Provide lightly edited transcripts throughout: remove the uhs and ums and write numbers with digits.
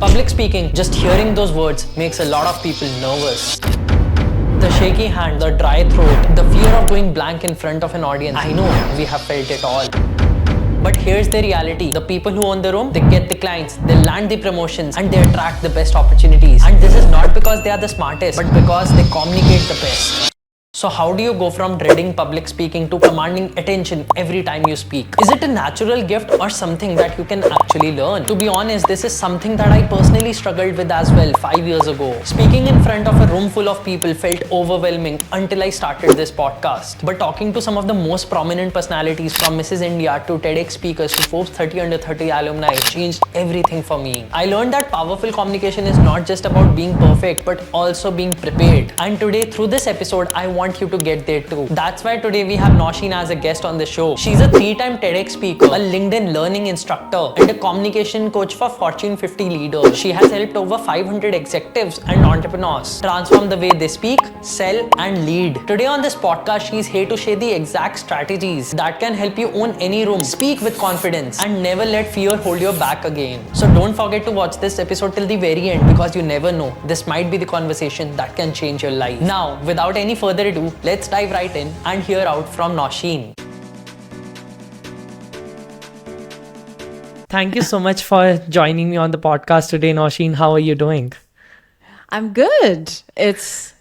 Public speaking, just hearing those words makes a lot of people nervous. The shaky hand, the dry throat, the fear of going blank in front of an audience. I know, we have felt it all. But here's the reality. The people who own the room, they get the clients, they land the promotions, and they attract the best opportunities. And this is not because they are the smartest, but because they communicate the best. So how do you go from dreading public speaking to commanding attention every time you speak? Is it a natural gift or something that you can actually learn? To be honest, this is something that I personally struggled with as well 5 years ago. Speaking in front of a room full of people felt overwhelming until I started this podcast. But talking to some of the most prominent personalities from Mrs. India to TEDx speakers to Forbes 30 under 30 alumni changed everything for me. I learned that powerful communication is not just about being perfect, but also being prepared. And today, through this episode, I want you to get there too. That's why today we have Nausheen as a guest on the show. She's a 3-time TEDx speaker, a LinkedIn learning instructor, and a communication coach for Fortune 50 leaders. She has helped over 500 executives and entrepreneurs transform the way they speak, sell, and lead. Today on this podcast, she's here to share the exact strategies that can help you own any room, speak with confidence, and never let fear hold you back again. So don't forget to watch this episode till the very end, because you never know, this might be the conversation that can change your life. Now, without any further ado, let's dive right in and hear out from Nausheen. Thank you so much for joining me on the podcast today, Nausheen. How are you doing? I'm good. It's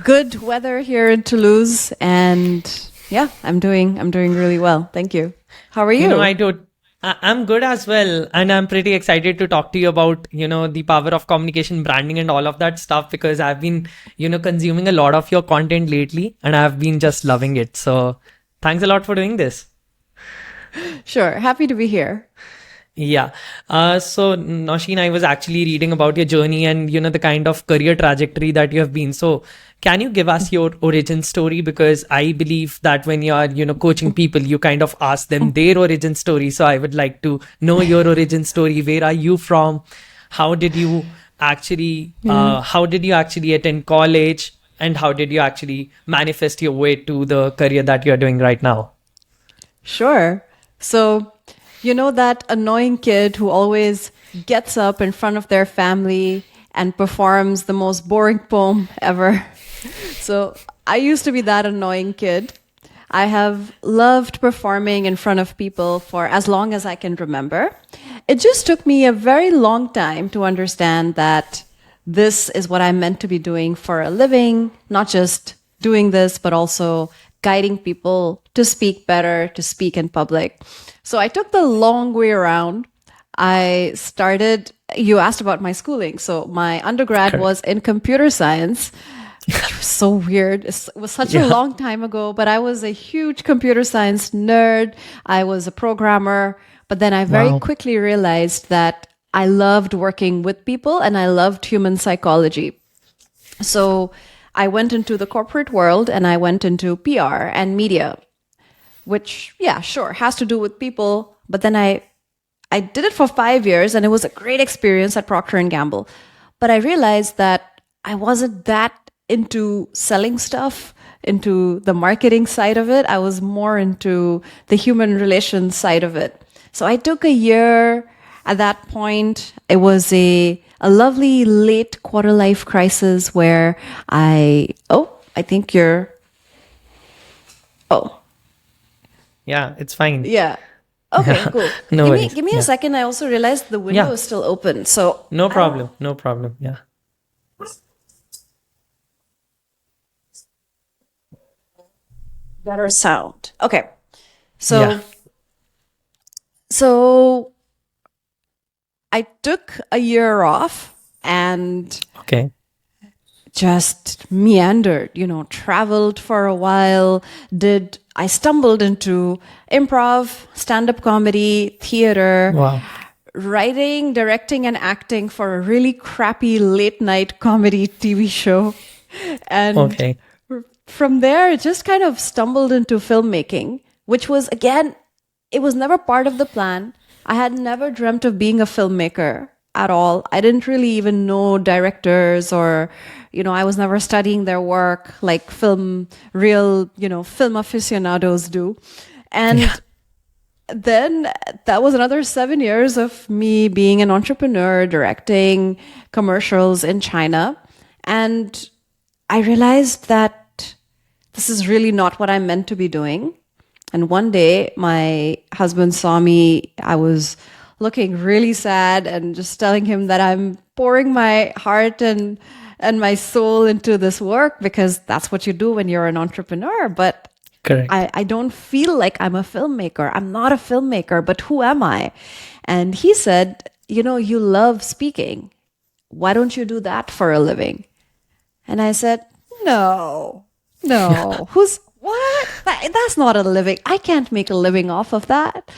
good weather here in Toulouse, and yeah, I'm doing really well. Thank you. How are you? I'm good as well, and I'm pretty excited to talk to you about, the power of communication, branding, and all of that stuff, because I've been, consuming a lot of your content lately, and I've been just loving it. So thanks a lot for doing this. Sure. Happy to be here. Yeah. So Nausheen, I was actually reading about your journey and, the kind of career trajectory that you have been. So can you give us your origin story? Because I believe that when you are, coaching people, you kind of ask them their origin story. So I would like to know your origin story. Where are you from? How did you actually attend college? And how did you actually manifest your way to the career that you're doing right now? Sure. So, that annoying kid who always gets up in front of their family and performs the most boring poem ever. So I used to be that annoying kid. I have loved performing in front of people for as long as I can remember. It just took me a very long time to understand that this is what I'm meant to be doing for a living, not just doing this, but also guiding people to speak better, to speak in public. So I took the long way around. You asked about my schooling. So my undergrad was in computer science, which was so weird. It was such a long time ago, but I was a huge computer science nerd. I was a programmer, but then I very quickly realized that I loved working with people and I loved human psychology. So I went into the corporate world and I went into PR and media, which, has to do with people. But then I did it for 5 years and it was a great experience at Procter & Gamble. But I realized that I wasn't that into selling stuff, into the marketing side of it. I was more into the human relations side of it. So I took a year at that point. It was a lovely late quarter life crisis where I think you're... Oh. Yeah, it's fine. Yeah. Okay, cool. Give me a second. I also realized the window is still open. So No problem. Yeah. Better sound. Okay. So I took a year off and just meandered, traveled for a while, I stumbled into improv, stand-up comedy, theater, writing, directing, and acting for a really crappy late-night comedy TV show. And from there, it just kind of stumbled into filmmaking, which was, again, it was never part of the plan. I had never dreamt of being a filmmaker at all. I didn't really even know directors or, I was never studying their work like film aficionados do. And then that was another 7 years of me being an entrepreneur, directing commercials in China. And I realized that this is really not what I'm meant to be doing. And one day my husband saw me, I was looking really sad and just telling him that I'm pouring my heart and my soul into this work because that's what you do when you're an entrepreneur. But Correct. I don't feel like I'm a filmmaker. I'm not a filmmaker, but who am I? And he said, you love speaking. Why don't you do that for a living? And I said, no, what? That's not a living. I can't make a living off of that.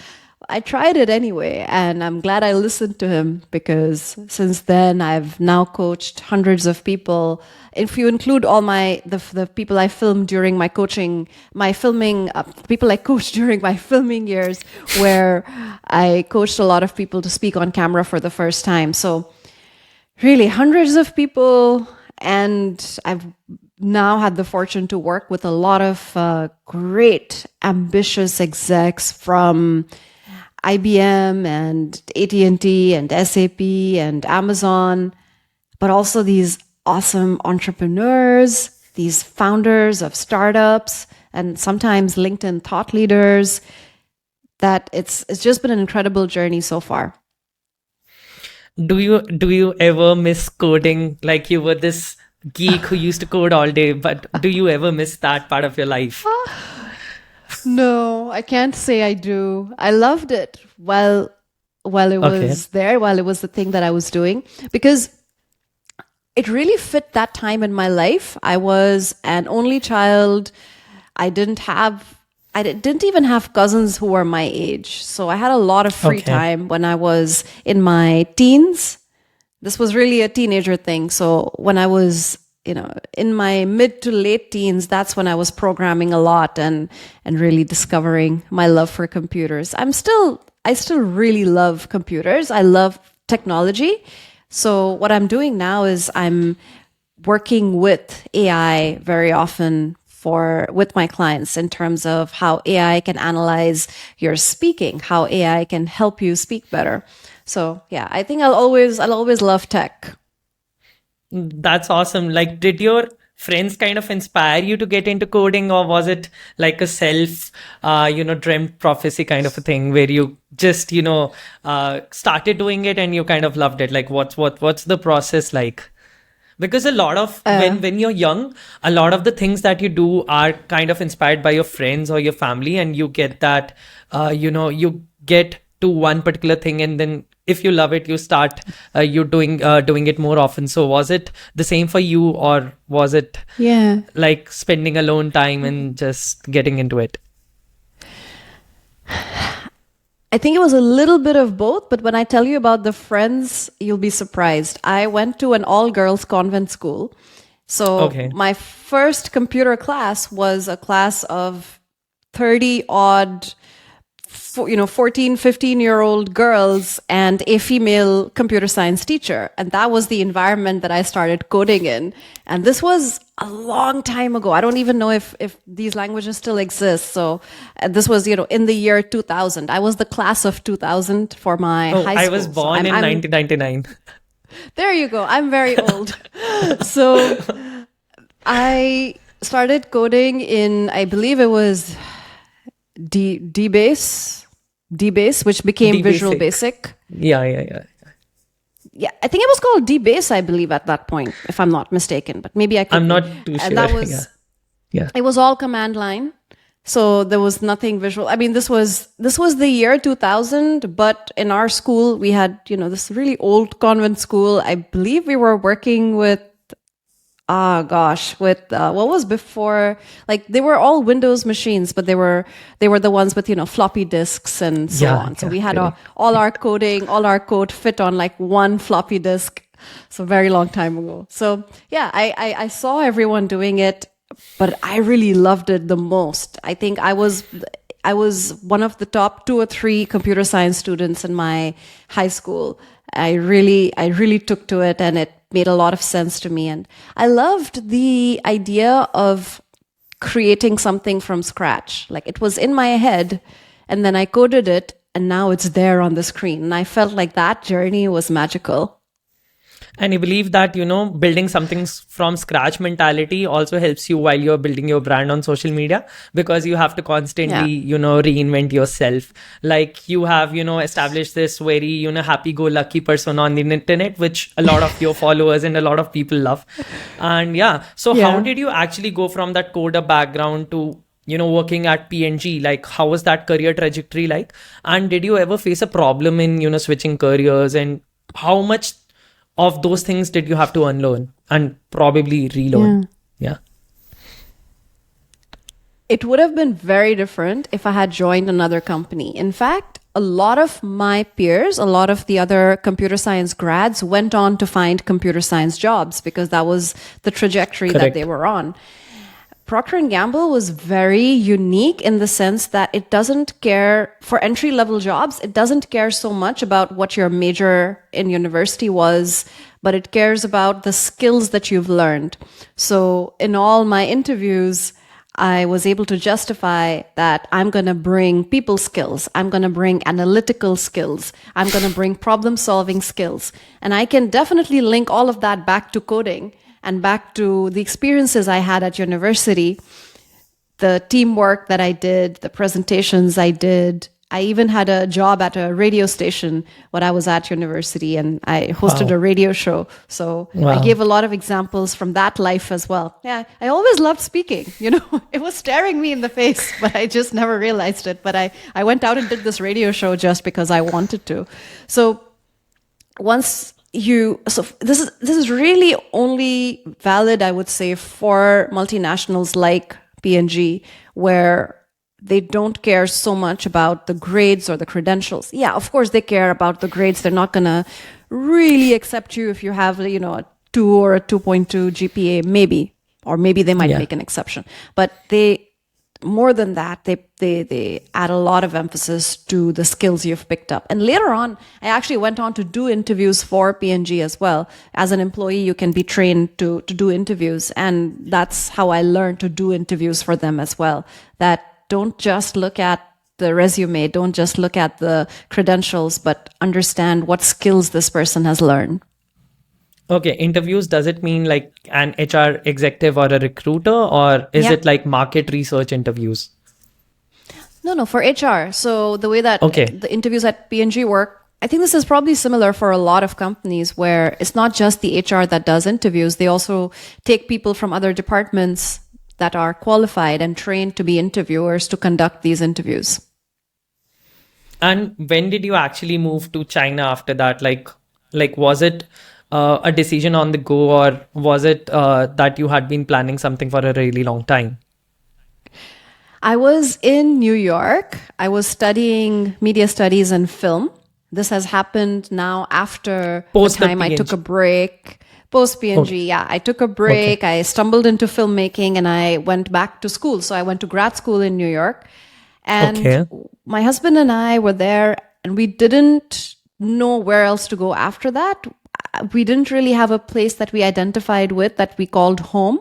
I tried it anyway, and I'm glad I listened to him because since then I've now coached hundreds of people. If you include all the people I filmed during my coaching, people I coached during my filming years, where I coached a lot of people to speak on camera for the first time. So really hundreds of people, and I've now had the fortune to work with a lot of great, ambitious execs from IBM and AT&T and SAP and Amazon, but also these awesome entrepreneurs, these founders of startups, and sometimes LinkedIn thought leaders. That it's just been an incredible journey so far. Do you ever miss coding? Like you were this geek who used to code all day, but do you ever miss that part of your life? No, I can't say I do. I loved it while it was there, while it was the thing that I was doing, because it really fit that time in my life. I was an only child. I didn't even have cousins who were my age. So I had a lot of free time when I was in my teens. This was really a teenager thing. So when I was, in my mid to late teens, that's when I was programming a lot and really discovering my love for computers. I still really love computers. I love technology. So what I'm doing now is I'm working with AI very often with my clients in terms of how AI can analyze your speaking, how AI can help you speak better. So yeah, I think I'll always love tech. That's awesome. Like, did your friends kind of inspire you to get into coding, or was it like a dreamt prophecy kind of a thing where you just, started doing it and you kind of loved it? Like, what's the process like? Because a lot of when you're young, a lot of the things that you do are kind of inspired by your friends or your family, and you get that, you get to one particular thing, and then if you love it, you start you doing it more often. So was it the same for you, or was it like spending alone time and just getting into it? I think it was a little bit of both, but when I tell you about the friends, you'll be surprised. I went to an all-girls convent school. So my first computer class was a class of 30 odd 14, 15-year-old girls and a female computer science teacher. And that was the environment that I started coding in. And this was a long time ago. I don't even know if these languages still exist. So this was, in the year 2000. I was the class of 2000 for my high school. I was born in 1999. There you go. I'm very old. So I started coding in, I believe it was DBase, which became Visual Basic. Yeah, I think it was called DBase, I believe, at that point, if I'm not mistaken. But maybe I could. I'm not too sure. And that was, it was all command line. So there was nothing visual. I mean, this was the year 2000, but in our school, we had, this really old convent school. I believe we were working with what was before, like they were all Windows machines, but they were the ones with, floppy disks and so on. So we had all our code fit on like one floppy disk. So very long time ago. So yeah, I saw everyone doing it, but I really loved it the most. I think I was one of the top 2 or 3 computer science students in my high school. I really took to it, and it made a lot of sense to me. And I loved the idea of creating something from scratch. Like it was in my head, and then I coded it, and now it's there on the screen. And I felt like that journey was magical. And you believe that, building something from scratch mentality also helps you while you're building your brand on social media, because you have to constantly, reinvent yourself. Like you have, established this very, happy-go-lucky person on the internet, which a lot of your followers and a lot of people love. And so how did you actually go from that coder background to, working at P&G? Like, how was that career trajectory like? And did you ever face a problem in, switching careers? And how much of those things did you have to unlearn and probably relearn? Yeah. It would have been very different if I had joined another company. In fact, a lot of my peers, a lot of the other computer science grads went on to find computer science jobs because that was the trajectory that they were on. Procter & Gamble was very unique in the sense that it doesn't care for entry-level jobs. It doesn't care so much about what your major in university was, but it cares about the skills that you've learned. So in all my interviews, I was able to justify that I'm going to bring people skills. I'm going to bring analytical skills. I'm going to bring problem-solving skills. And I can definitely link all of that back to coding and back to the experiences I had at university, the teamwork that I did, the presentations I did. I even had a job at a radio station when I was at university, and I hosted a radio show. So I gave a lot of examples from that life as well. Yeah, I always loved speaking. It was staring me in the face, but I just never realized it. But I went out and did this radio show just because I wanted to. So this is really only valid, I would say, for multinationals like P&G, where they don't care so much about the grades or the credentials. Yeah, of course they care about the grades. They're not going to really accept you if you have, a 2 or a 2.2 GPA, maybe, or maybe they might make an exception. But more than that, they add a lot of emphasis to the skills you've picked up. And later on, I actually went on to do interviews for P&G as well. As an employee, you can be trained to do interviews. And that's how I learned to do interviews for them as well. That don't just look at the resume, don't just look at the credentials, but understand what skills this person has learned. Okay, interviews, does it mean like an HR executive or a recruiter, or is it like market research interviews? No, for HR. So the way that the interviews at P&G work, I think this is probably similar for a lot of companies where it's not just the HR that does interviews. They also take people from other departments that are qualified and trained to be interviewers to conduct these interviews. And when did you actually move to China after that? Like was it a decision on the go, or was it that you had been planning something for a really long time? I was in New York. I was studying media studies and film. This has happened now after the time I took a break. Post P&G, I took a break. I stumbled into filmmaking and I went back to school. So I went to grad school in New York. And my husband and I were there, and we didn't know where else to go after that. We didn't really have a place that we identified with that we called home.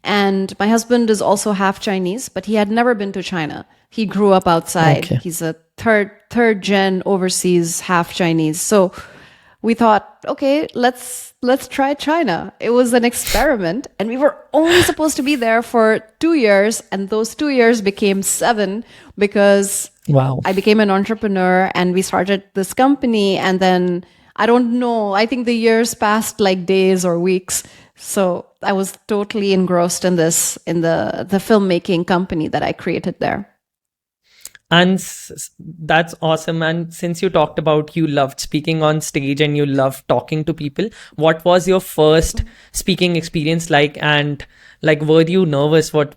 And my husband is also half Chinese, but he had never been to China. He grew up outside. He's a third gen overseas, half Chinese. So we thought, okay, let's try China. It was an experiment, and we were only supposed to be there for 2 years, and those 2 years became 7 because I became an entrepreneur and we started this company. And then I don't know, I think the years passed like days or weeks. So I was totally engrossed in the filmmaking company that I created there. And that's awesome. And since you talked about you loved speaking on stage and you loved talking to people, what was your first speaking experience like? And like, were you nervous? Were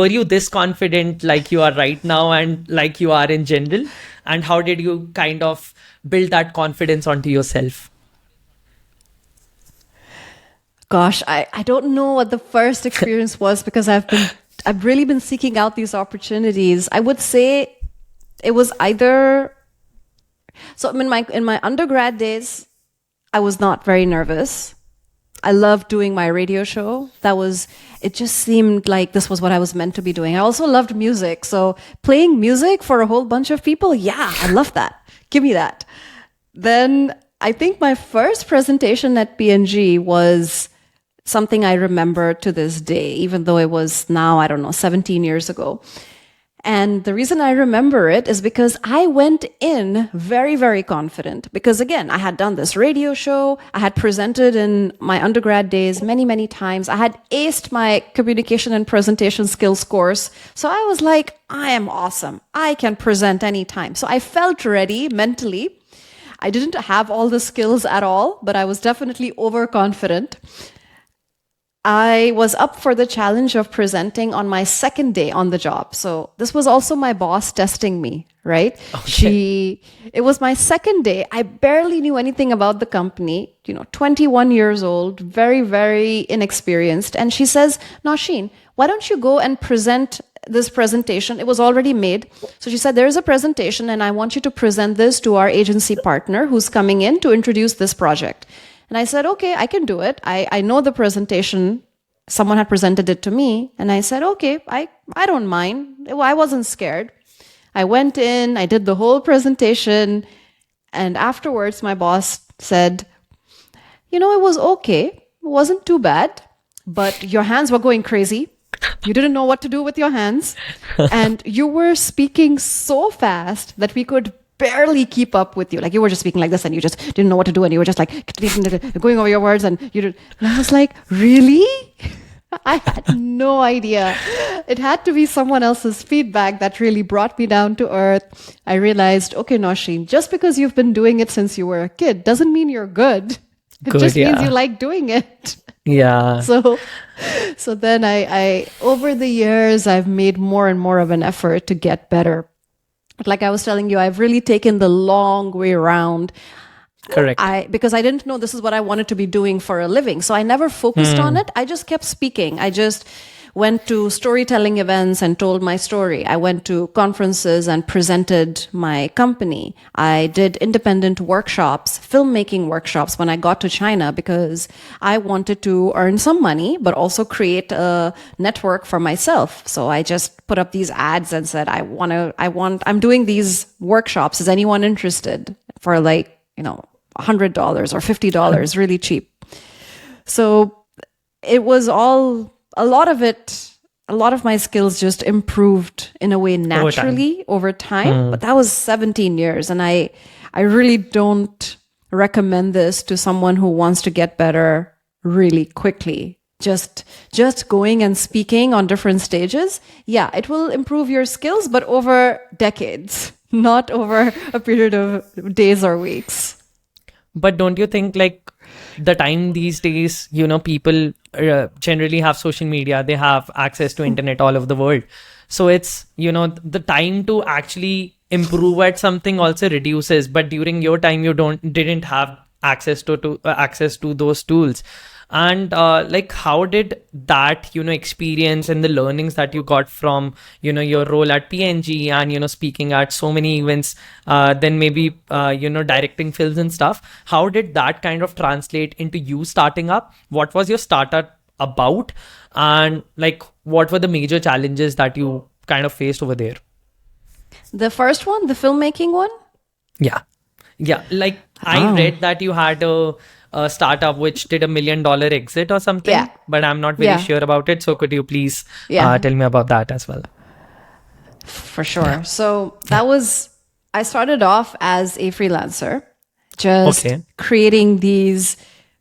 you this confident like you are right now and like you are in general? And how did you kind of build that confidence onto yourself? Gosh, I don't know what the first experience was because I've really been seeking out these opportunities. I would say it was either, so in my undergrad days, I was not very nervous. I loved doing my radio show. It just seemed like this was what I was meant to be doing. I also loved music. So playing music for a whole bunch of people, yeah, I love that. Give me that. Then I think my first presentation at P&G was something I remember to this day, even though it was now, I don't know, 17 years ago. And the reason I remember it is because I went in very, very confident. Because again, I had done this radio show. I had presented in my undergrad days many, many times. I had aced my communication and presentation skills course. So I was like, I am awesome. I can present anytime. So I felt ready mentally. I didn't have all the skills at all, but I was definitely overconfident. I was up for the challenge of presenting on my second day on the job. So this was also my boss testing me, right? Okay. It was my second day. I barely knew anything about the company, 21 years old, very, very inexperienced. And she says, Nausheen, why don't you go and present this presentation? It was already made. So she said, there's a presentation and I want you to present this to our agency partner who's coming in to introduce this project. And I said, okay, I can do it. I know the presentation. Someone had presented it to me. And I said, okay, I don't mind. I wasn't scared. I went in, I did the whole presentation. And afterwards, my boss said, it was okay. It wasn't too bad, but your hands were going crazy. You didn't know what to do with your hands. And you were speaking so fast that we could barely keep up with you. Like you were just speaking like this and you just didn't know what to do. And you were just like going over your words and and I was like, really? I had no idea. It had to be someone else's feedback that really brought me down to earth. I realized, okay, Nausheen, just because you've been doing it since you were a kid doesn't mean you're good. It just means you like doing it. Yeah. So then I over the years, I've made more and more of an effort to get better. But like I was telling you, I've really taken the long way around. Correct. Because I didn't know this is what I wanted to be doing for a living. So I never focused on it. I just kept speaking. I just went to storytelling events and told my story. I went to conferences and presented my company. I did independent workshops, filmmaking workshops when I got to China because I wanted to earn some money, but also create a network for myself. So I just put up these ads and said, I'm doing these workshops. Is anyone interested? For $100 or $50, really cheap. So it was a lot of my skills just improved in a way naturally over time. But that was 17 years. And I really don't recommend this to someone who wants to get better really quickly. Just going and speaking on different stages. Yeah, it will improve your skills, but over decades, not over a period of days or weeks. But don't you think the time these days, people generally have social media, they have access to internet all over the world. So it's, the time to actually improve at something also reduces. But during your time, you didn't have access to those tools. And how did that, experience and the learnings that you got from, your role at P&G and, speaking at so many events, then maybe, directing films and stuff. How did that kind of translate into you starting up? What was your startup about? And what were the major challenges that you kind of faced over there? The first one, the filmmaking one? Yeah. I read that you had a startup which did $1 million exit or something, but I'm not very sure about it. So could you please tell me about that as well? For sure. So I started off as a freelancer, just creating these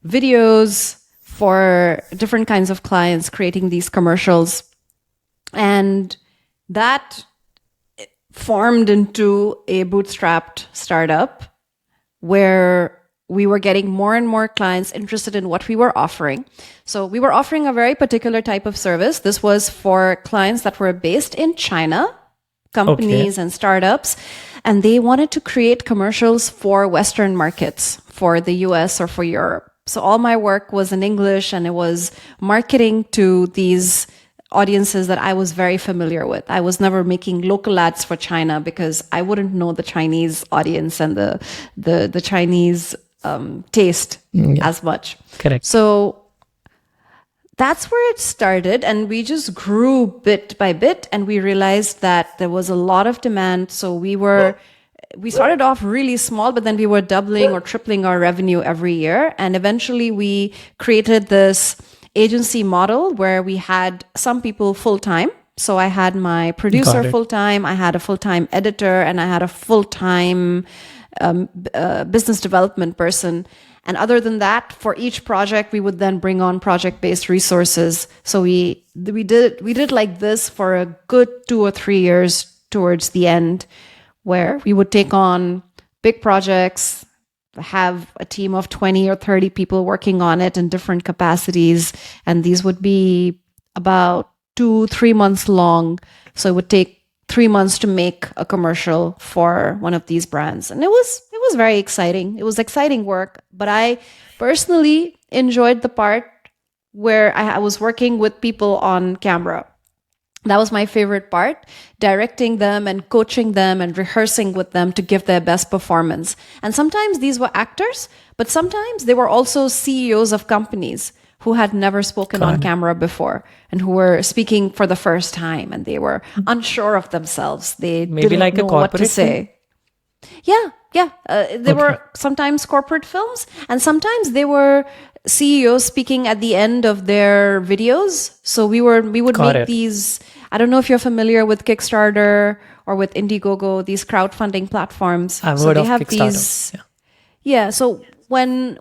videos for different kinds of clients, creating these commercials. And that formed into a bootstrapped startup where we were getting more and more clients interested in what we were offering. So we were offering a very particular type of service. This was for clients that were based in China, companies and startups, and they wanted to create commercials for Western markets, for the US or for Europe. So all my work was in English and it was marketing to these audiences that I was very familiar with. I was never making local ads for China because I wouldn't know the Chinese audience and the Chinese taste as much. Correct. So that's where it started, and we just grew bit by bit, and we realized that there was a lot of demand. So we started off really small, but then we were doubling or tripling our revenue every year. And eventually we created this agency model where we had some people full time. So I had my producer full time, I had a full time editor, and I had a full time business development person. And other than that, for each project, we would then bring on project-based resources. So we did like this for a good 2 or 3 years towards the end, where we would take on big projects, have a team of 20 or 30 people working on it in different capacities. And these would be about 2-3 months long. So it would take 3 months to make a commercial for one of these brands. And it was very exciting. It was exciting work. But I personally enjoyed the part where I was working with people on camera. That was my favorite part, directing them and coaching them and rehearsing with them to give their best performance. And sometimes these were actors, but sometimes they were also CEOs of companies who had never spoken on camera before and who were speaking for the first time, and they were unsure of themselves. They didn't like know a what to corporate say. Yeah. There were sometimes corporate films, and sometimes they were CEOs speaking at the end of their videos. So we would make these. I don't know if you're familiar with Kickstarter or with Indiegogo, these crowdfunding platforms. I've so heard they of have Kickstarter. Yeah. So when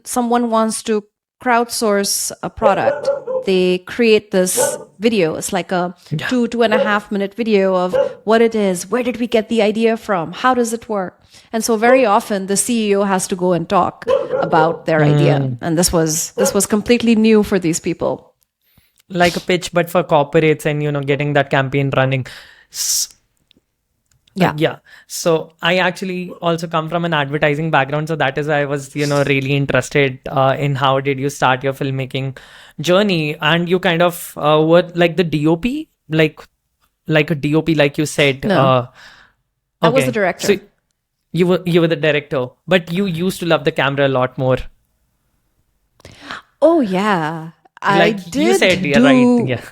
someone wants to crowdsource a product, they create this video. It's like a 2.5 minute video of what it is, where did we get the idea from, how does it work. And so very often the CEO has to go and talk about their idea. And this was completely new for these people. Like a pitch, but for corporates and, getting that campaign running. Yeah. So I actually also come from an advertising background. So that is why I was, really interested in how did you start your filmmaking journey. And you kind of were like the DOP, like a DOP, like you said. No. I was the director. So you were the director, but you used to love the camera a lot more. Oh, yeah. Like you said, right.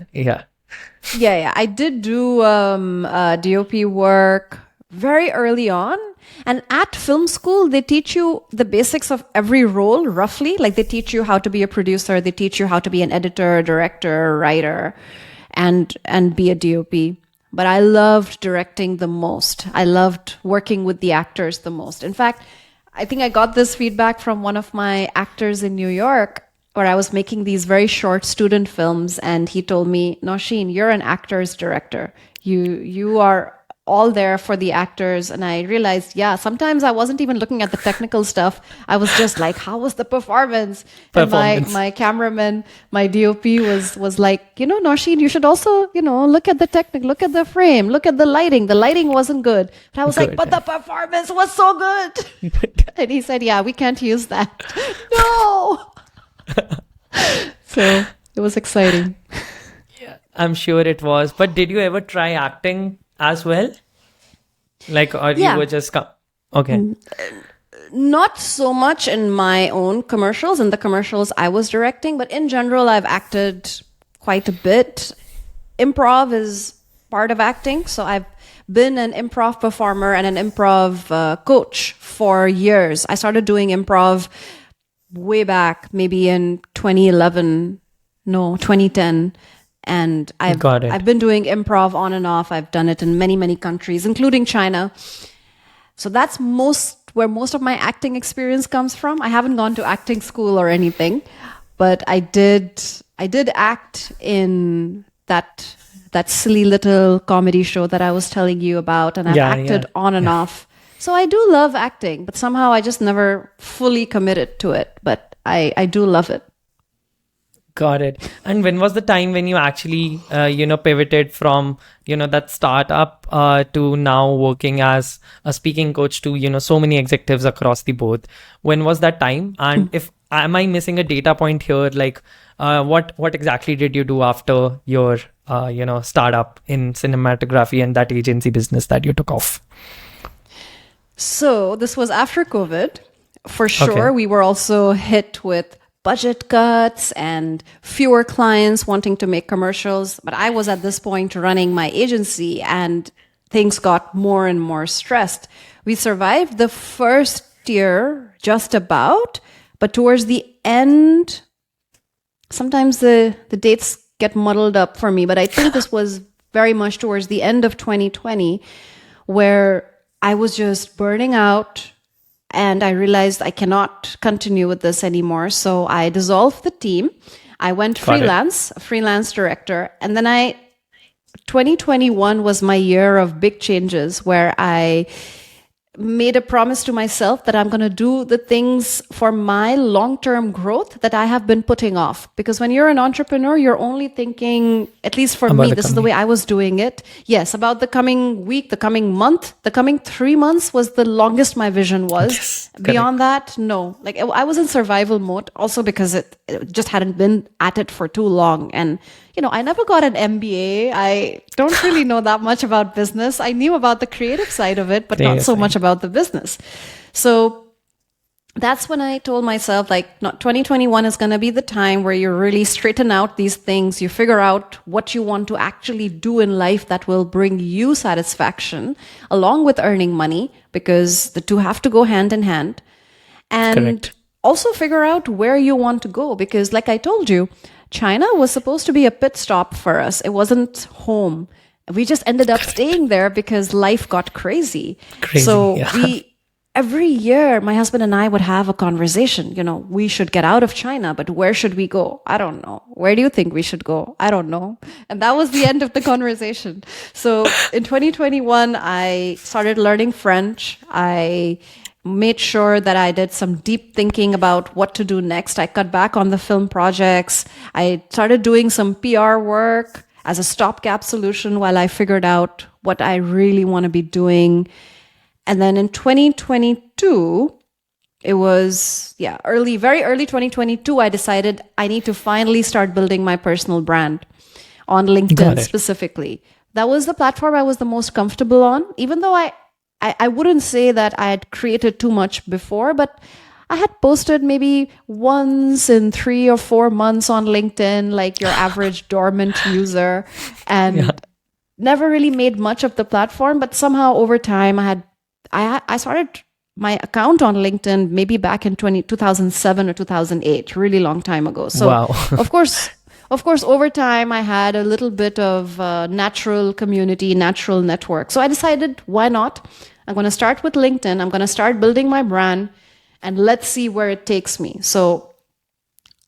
Yeah. I did do DOP work very early on. And at film school, they teach you the basics of every role, roughly. Like they teach you how to be a producer, they teach you how to be an editor, director, writer, and be a DOP. But I loved directing the most. I loved working with the actors the most. In fact, I think I got this feedback from one of my actors in New York, where I was making these very short student films, and he told me, Nausheen, you're an actor's director. You are all there for the actors. And I realized, sometimes I wasn't even looking at the technical stuff. I was just like, how was the performance? And my cameraman, my DOP was like, Nausheen, you should also, look at the technique, look at the frame, look at the lighting. The lighting wasn't good. But I was like, but the performance was so good. And he said, we can't use that. No. So it was exciting. Yeah, I'm sure it was. But did you ever try acting as well? Like, or you were just okay. Not so much in my own commercials, in the commercials I was directing, but in general, I've acted quite a bit. Improv is part of acting. So I've been an improv performer and an improv coach for years. I started doing improv way back, maybe in 2010. And I've been doing improv on and off. I've done it in many, many countries, including China. So that's where most of my acting experience comes from. I haven't gone to acting school or anything, but I did act in that silly little comedy show that I was telling you about, and I've acted on and off. So I do love acting, but somehow I just never fully committed to it. But I do love it. Got it. And when was the time when you actually, pivoted from, that startup to now working as a speaking coach to, so many executives across the board? When was that time? And am I missing a data point here? Like, what exactly did you do after your, startup in cinematography and that agency business that you took off? So this was after COVID. For sure, we were also hit with budget cuts and fewer clients wanting to make commercials. But I was at this point running my agency and things got more and more stressed. We survived the first year just about, but towards the end, sometimes the dates get muddled up for me, but I think this was very much towards the end of 2020 where I was just burning out and I realized I cannot continue with this anymore. So I dissolved the team. I went freelance, a freelance director. And then 2021 was my year of big changes where I made a promise to myself that I'm going to do the things for my long-term growth that I have been putting off. Because when you're an entrepreneur, you're only thinking, at least for me, this is the way I was doing it. Yes, about the coming week, the coming month, the coming 3 months was the longest my vision was. Yes, beyond that, no. Like I was in survival mode also because it just hadn't been at it for too long. And I never got an MBA. I don't really know that much about business. I knew about the creative side of it, but not so much about the business. So that's when I told myself, 2021 is going to be the time where you really straighten out these things. You figure out what you want to actually do in life that will bring you satisfaction along with earning money, because the two have to go hand in hand. And also figure out where you want to go, because like I told you, China was supposed to be a pit stop for us. It wasn't home. We just ended up staying there because life got crazy. So every year, my husband and I would have a conversation. We should get out of China, but where should we go? I don't know. Where do you think we should go? I don't know. And that was the end of the conversation. So in 2021, I started learning French. I made sure that I did some deep thinking about what to do next. I cut back on the film projects. I started doing some PR work as a stopgap solution while I figured out what I really want to be doing. And then in 2022, it was, very early 2022, I decided I need to finally start building my personal brand on LinkedIn specifically. That was the platform I was the most comfortable on, even though I wouldn't say that I had created too much before, but I had posted maybe once in 3 or 4 months on LinkedIn, like your average dormant user, and never really made much of the platform. But somehow over time, I started my account on LinkedIn maybe back in 2007 or 2008, really long time ago. So of course, over time, I had a little bit of natural community, natural network. So I decided, why not? I'm going to start with LinkedIn. I'm going to start building my brand and let's see where it takes me. So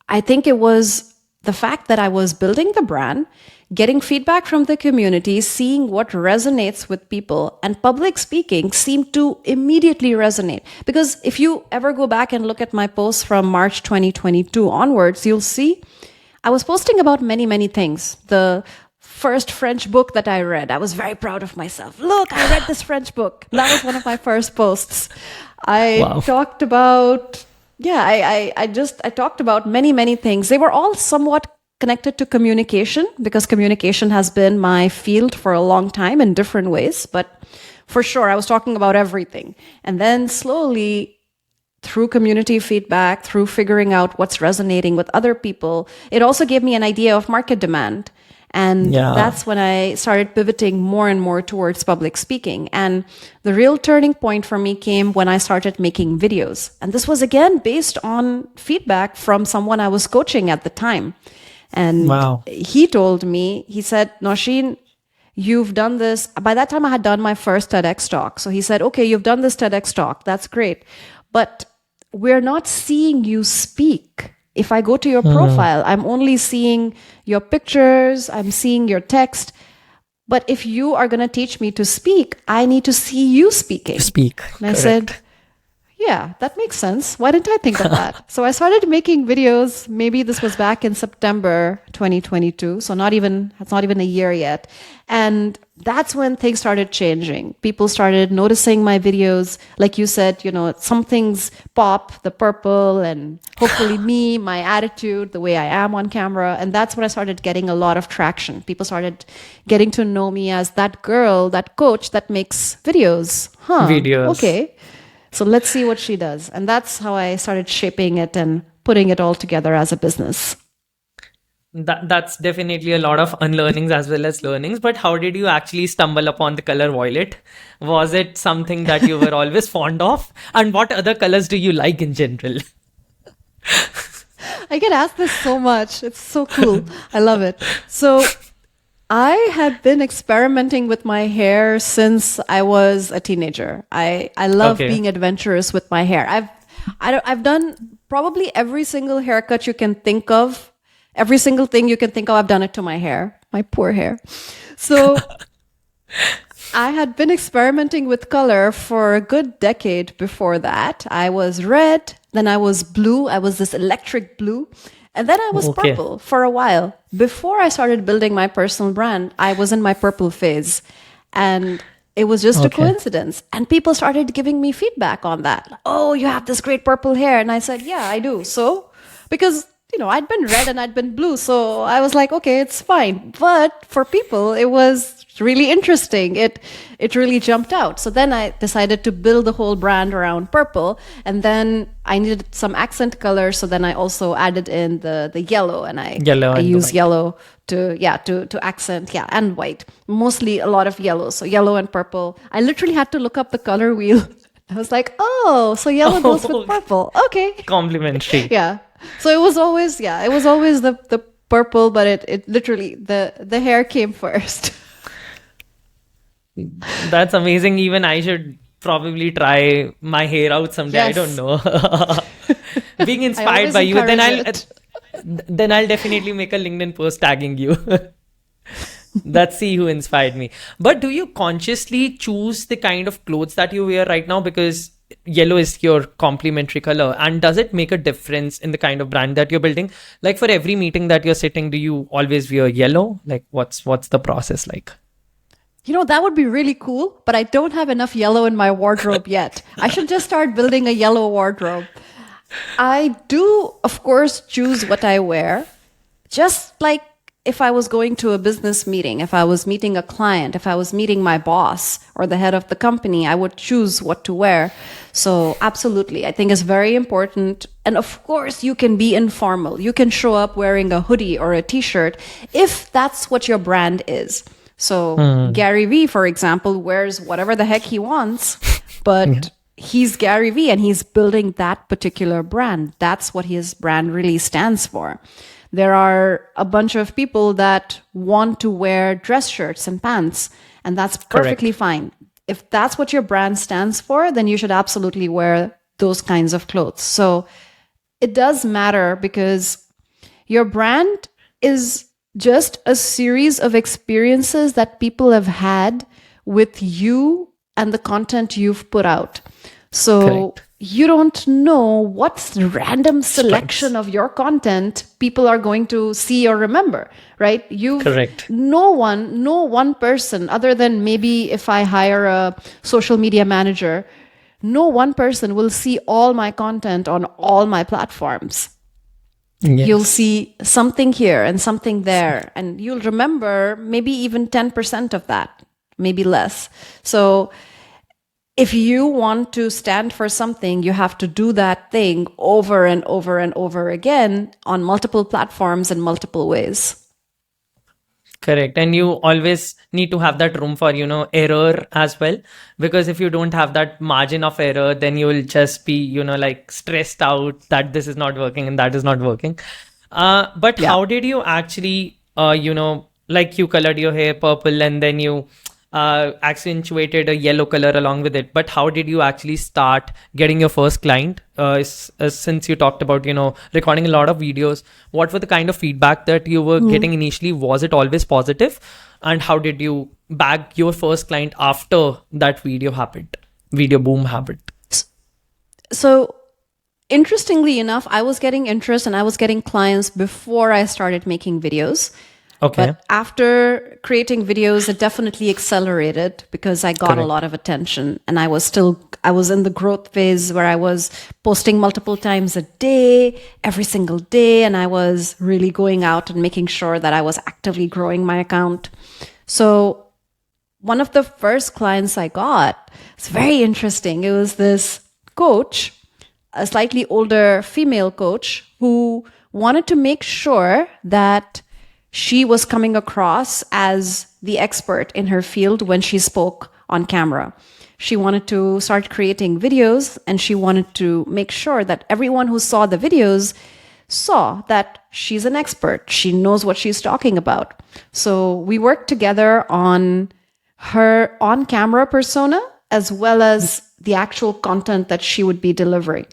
I think it was the fact that I was building the brand, getting feedback from the community, seeing what resonates with people, and public speaking seemed to immediately resonate. Because if you ever go back and look at my posts from March 2022 onwards, you'll see I was posting about many, many things. The first French book that I read, I was very proud of myself. Look, I read this French book. That was one of my first posts. I talked about, I talked about many, many things. They were all somewhat connected to communication, because communication has been my field for a long time in different ways. But for sure, I was talking about everything. And then slowly, through community feedback, through figuring out what's resonating with other people, it also gave me an idea of market demand. And that's when I started pivoting more and more towards public speaking. And the real turning point for me came when I started making videos. And this was again based on feedback from someone I was coaching at the time. And he told me, he said, Nosheen, you've done this. By that time, I had done my first TEDx talk. So he said, okay, you've done this TEDx talk. That's great. But we're not seeing you speak. If I go to your profile, I'm only seeing your pictures, I'm seeing your text. But if you are going to teach me to speak, I need to see you speaking. And I said, yeah, that makes sense. Why didn't I think of that? So I started making videos. Maybe this was back in September 2022. So it's not even a year yet. And that's when things started changing. People started noticing my videos. Like you said, some things pop, the purple, and hopefully me, my attitude, the way I am on camera. And that's when I started getting a lot of traction. People started getting to know me as that girl, that coach that makes videos. Videos. Okay. So let's see what she does. And that's how I started shaping it and putting it all together as a business. That's definitely a lot of unlearnings as well as learnings. But how did you actually stumble upon the color violet? Was it something that you were always fond of? And what other colors do you like in general? I get asked this so much. It's so cool. I love it. So I had been experimenting with my hair since I was a teenager. I love Okay. being adventurous with my hair. I've done probably every single haircut you can think of. Every single thing you can think of, I've done it to my hair. My poor hair. So I had been experimenting with color for a good decade before that. I was red, then I was blue. I was this electric blue. And then I was Okay. purple for a while. Before I started building my personal brand, I was in my purple phase. And it was just a Okay. coincidence. And people started giving me feedback on that. Oh, you have this great purple hair. And I said, yeah, I do. So, because I'd been red and I'd been blue. So I was like, okay, it's fine. But for people, it was really interesting. It really jumped out. So then I decided to build the whole brand around purple. And then I needed some accent color. So then I also added in the yellow, and Yellow I and the use white. yellow to accent, and white. Mostly a lot of yellow. So yellow and purple. I literally had to look up the color wheel. I was like, oh, so yellow goes Oh. with purple. Okay. Complimentary. Yeah. So it was always the purple, but it literally the hair came first. That's amazing. Even I should probably try my hair out someday. I Yes. don't know. Being inspired always by you, then encourage I'll definitely make a LinkedIn post tagging you. Let's see who inspired me. But do you consciously choose the kind of clothes that you wear right now? Because yellow is your complementary color. And does it make a difference in the kind of brand that you're building? Like for every meeting that you're sitting, do you always wear yellow? Like what's the process like? That would be really cool, but I don't have enough yellow in my wardrobe yet. I should just start building a yellow wardrobe. I do, of course, choose what I wear. Just like if I was going to a business meeting, if I was meeting a client, if I was meeting my boss or the head of the company, I would choose what to wear. So absolutely, I think it's very important. And of course, you can be informal. You can show up wearing a hoodie or a t-shirt if that's what your brand is. So Gary Vee, for example, wears whatever the heck he wants, but he's Gary Vee and he's building that particular brand. That's what his brand really stands for. There are a bunch of people that want to wear dress shirts and pants, and that's perfectly fine. If that's what your brand stands for, then you should absolutely wear those kinds of clothes. So it does matter because your brand is just a series of experiences that people have had with you and the content you've put out. So Correct. you don't know what random selection of your content people are going to see or remember, right? Correct. No one person, other than maybe if I hire a social media manager, no one person will see all my content on all my platforms. Yes. You'll see something here and something there, and you'll remember maybe even 10% of that, maybe less. So if you want to stand for something, you have to do that thing over and over and over again on multiple platforms in multiple ways. Correct. And you always need to have that room for, error as well. Because if you don't have that margin of error, then you will just be, like stressed out that this is not working and that is not working. But Yeah. how did you actually, like you colored your hair purple and then you accentuated a yellow color along with it. But how did you actually start getting your first client? Since you talked about, recording a lot of videos, what were the kind of feedback that you were getting initially? Was it always positive? And how did you bag your first client after that video boom happened? So interestingly enough, I was getting interest and I was getting clients before I started making videos. Okay. But after creating videos, it definitely accelerated because I got a lot of attention, and I was in the growth phase where I was posting multiple times a day, every single day. And I was really going out and making sure that I was actively growing my account. So one of the first clients I got, it's very interesting. It was this coach, a slightly older female coach who wanted to make sure that she was coming across as the expert in her field when she spoke on camera. She wanted to start creating videos, and she wanted to make sure that everyone who saw the videos saw that she's an expert. She knows what she's talking about. So we worked together on her on-camera persona as well as the actual content that she would be delivering.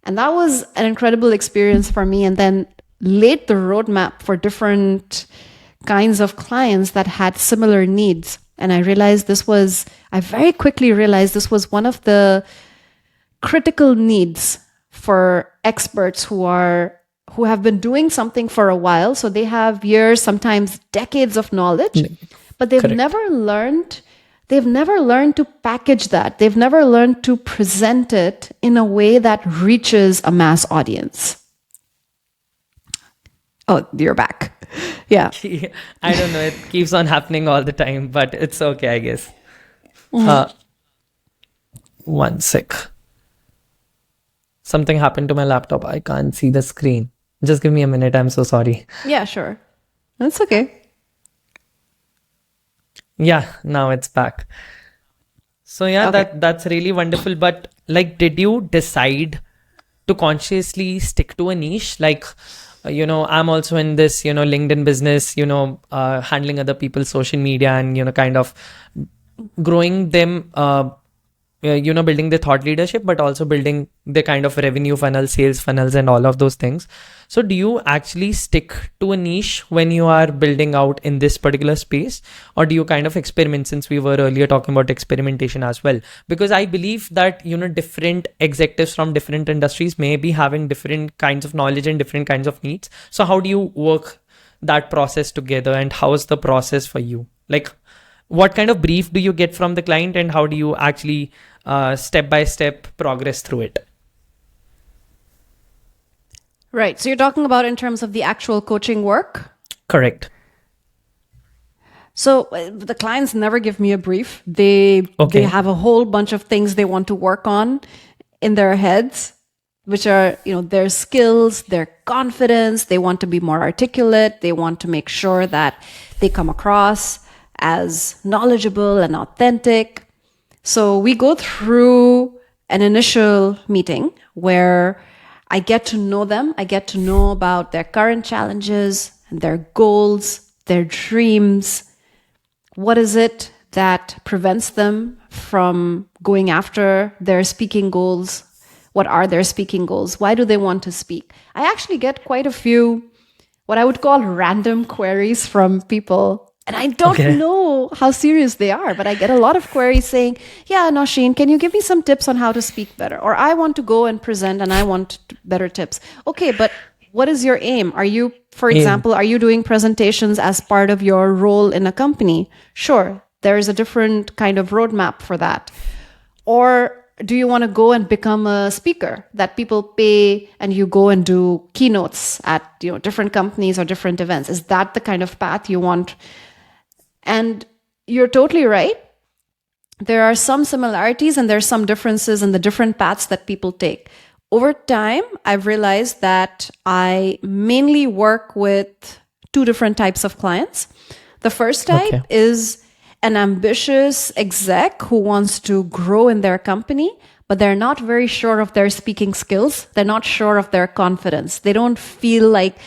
And that was an incredible experience for me, and then laid the roadmap for different kinds of clients that had similar needs. And I very quickly realized this was one of the critical needs for experts who have been doing something for a while. So they have years, sometimes decades of knowledge, but they've Correct. They've never learned to package that. They've never learned to present it in a way that reaches a mass audience. Oh, you're back. Yeah. I don't know. It keeps on happening all the time, but it's okay, I guess. One sec. Something happened to my laptop. I can't see the screen. Just give me a minute. I'm so sorry. Yeah, sure. That's okay. Yeah, now it's back. So yeah, Okay. that's really wonderful. But like, did you decide to consciously stick to a niche? Like, I'm also in this, LinkedIn business, handling other people's social media and, kind of growing them, building the thought leadership, but also building the kind of revenue funnel, sales funnels, and all of those things. So do you actually stick to a niche when you are building out in this particular space, or do you kind of experiment, since we were earlier talking about experimentation as well? Because I believe that, different executives from different industries may be having different kinds of knowledge and different kinds of needs. So how do you work that process together, and how is the process for you? Like, what kind of brief do you get from the client, and how do you actually step by step progress through it? Right. So you're talking about in terms of the actual coaching work? Correct. So the clients never give me a brief. They have a whole bunch of things they want to work on in their heads, which are, their skills, their confidence. They want to be more articulate. They want to make sure that they come across as knowledgeable and authentic. So we go through an initial meeting where I get to know them. I get to know about their current challenges and their goals, their dreams. What is it that prevents them from going after their speaking goals? What are their speaking goals? Why do they want to speak? I actually get quite a few, what I would call random queries from people. And I don't know how serious they are, but I get a lot of queries saying, yeah, Nosheen, can you give me some tips on how to speak better? Or I want to go and present and I want better tips. Okay, but what is your aim? Are you, for example, are you doing presentations as part of your role in a company? Sure, there is a different kind of roadmap for that. Or do you want to go and become a speaker that people pay and you go and do keynotes at different companies or different events? Is that the kind of path you want? And you're totally right. There are some similarities and there's some differences in the different paths that people take. Over time, I've realized that I mainly work with two different types of clients. The first type is an ambitious exec who wants to grow in their company, but they're not very sure of their speaking skills. They're not sure of their confidence. They don't feel like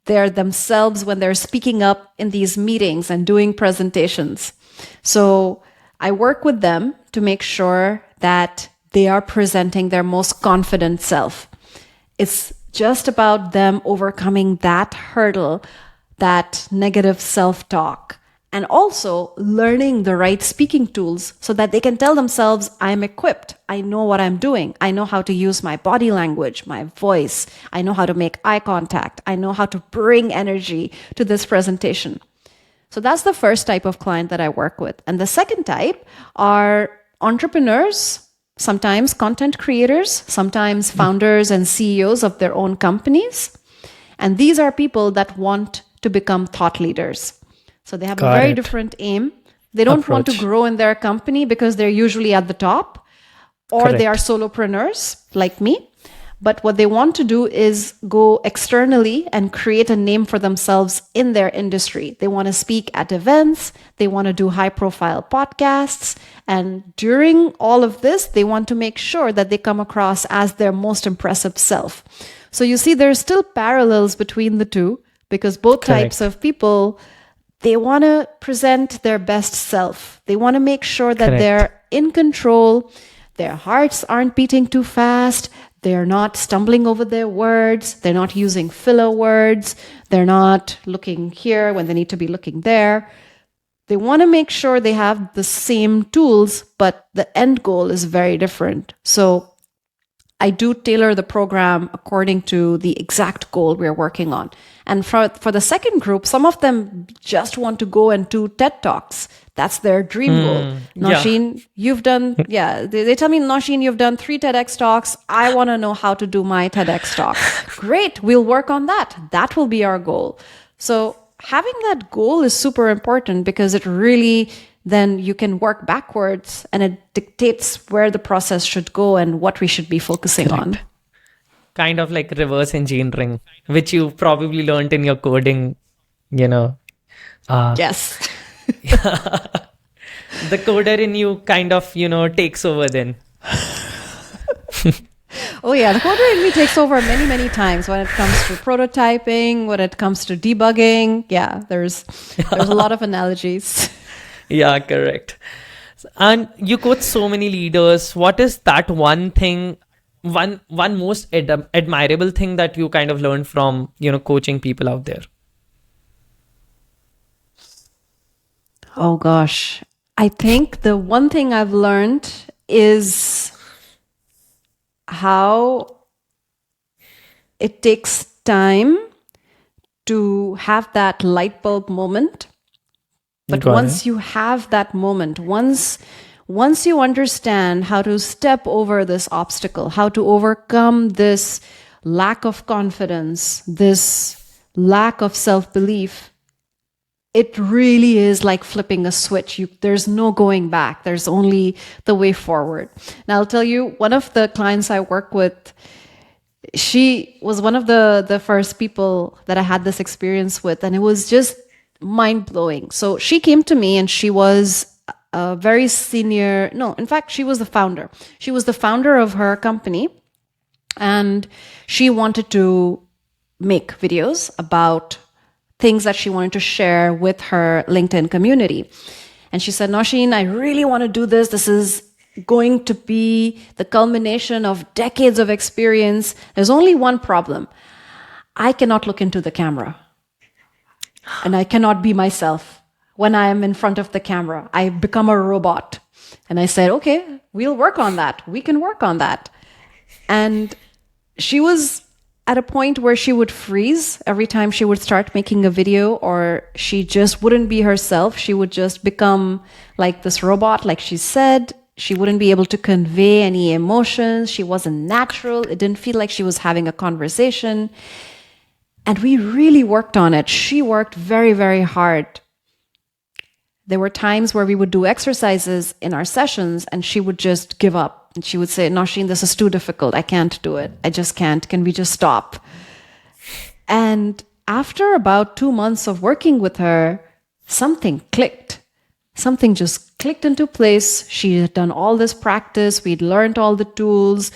they're themselves when they're speaking up in these meetings and doing presentations. So I work with them to make sure that they are presenting their most confident self. It's just about them overcoming that hurdle, that negative self-talk, and also learning the right speaking tools so that they can tell themselves, I'm equipped. I know what I'm doing. I know how to use my body language, my voice. I know how to make eye contact. I know how to bring energy to this presentation. So that's the first type of client that I work with. And the second type are entrepreneurs, sometimes content creators, sometimes founders and CEOs of their own companies. And these are people that want to become thought leaders. So they have a very different aim. They don't want to grow in their company because they're usually at the top, or they are solopreneurs like me, But what they want to do is go externally and create a name for themselves in their industry. They want to speak at events. They want to do high profile podcasts. And during all of this, they want to make sure that they come across as their most impressive self. So you see, there's still parallels between the two because both types of people, they want to present their best self. They want to make sure that they're in control. Their hearts aren't beating too fast. They're not stumbling over their words. They're not using filler words. They're not looking here when they need to be looking there. They want to make sure they have the same tools, but the end goal is very different. So I do tailor the program according to the exact goal we're working on. And for the second group, some of them just want to go and do TED Talks. That's their dream goal. Nausheen, you've done, they tell me, Nausheen, you've done 3 TEDx talks. I want to know how to do my TEDx talk. Great, we'll work on that. That will be our goal. So having that goal is super important because it really, then you can work backwards and it dictates where the process should go and what we should be focusing on. Kind of like reverse engineering, which you probably learned in your coding, Yes. The coder in you kind of, takes over then. Oh yeah, the coder in me takes over many, many times when it comes to prototyping, when it comes to debugging. Yeah, there's a lot of analogies. Yeah, correct. And you coach so many leaders. What is that one thing, one most admirable thing that you kind of learned from, coaching people out there? Oh gosh. I think the one thing I've learned is how it takes time to have that light bulb moment. But once you have that moment, once you understand how to step over this obstacle, how to overcome this lack of confidence, this lack of self-belief, it really is like flipping a switch. There's no going back. There's only the way forward. Now, I'll tell you, one of the clients I work with, she was one of the first people that I had this experience with, and it was just mind-blowing. So she came to me and she was a very senior, no, in fact, she was the founder. She was the founder of her company, and she wanted to make videos about things that she wanted to share with her LinkedIn community. And she said, Nausheen, I really want to do this. This is going to be the culmination of decades of experience. There's only one problem. I cannot look into the camera. And I cannot be myself. When I am in front of the camera, I become a robot. And I said, okay, we'll work on that. We can work on that. And she was at a point where she would freeze every time she would start making a video, or she just wouldn't be herself. She would just become like this robot, like she said. She wouldn't be able to convey any emotions. She wasn't natural. It didn't feel like she was having a conversation. And we really worked on it. She worked very, very hard. There were times where we would do exercises in our sessions and she would just give up. And she would say, Nausheen, this is too difficult. I can't do it. I just can't. Can we just stop? And after about 2 months of working with her, something clicked. Something just clicked into place. She had done all this practice. We'd learned all the tools.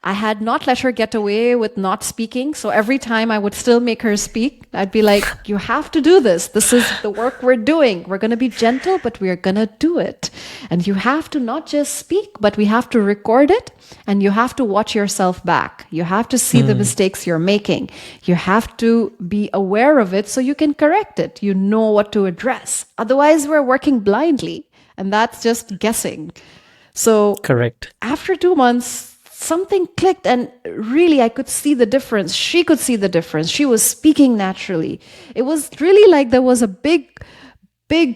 I had not let her get away with not speaking. So every time I would still make her speak, I'd be like, you have to do this. This is the work we're doing. We're going to be gentle, but we're going to do it. And you have to not just speak, but we have to record it. And you have to watch yourself back. You have to see the mistakes you're making. You have to be aware of it so you can correct it. You know what to address. Otherwise, we're working blindly. And that's just guessing. So correct. After 2 months, something clicked and really I could see the difference. She could see the difference. She was speaking naturally. It was really like there was a big,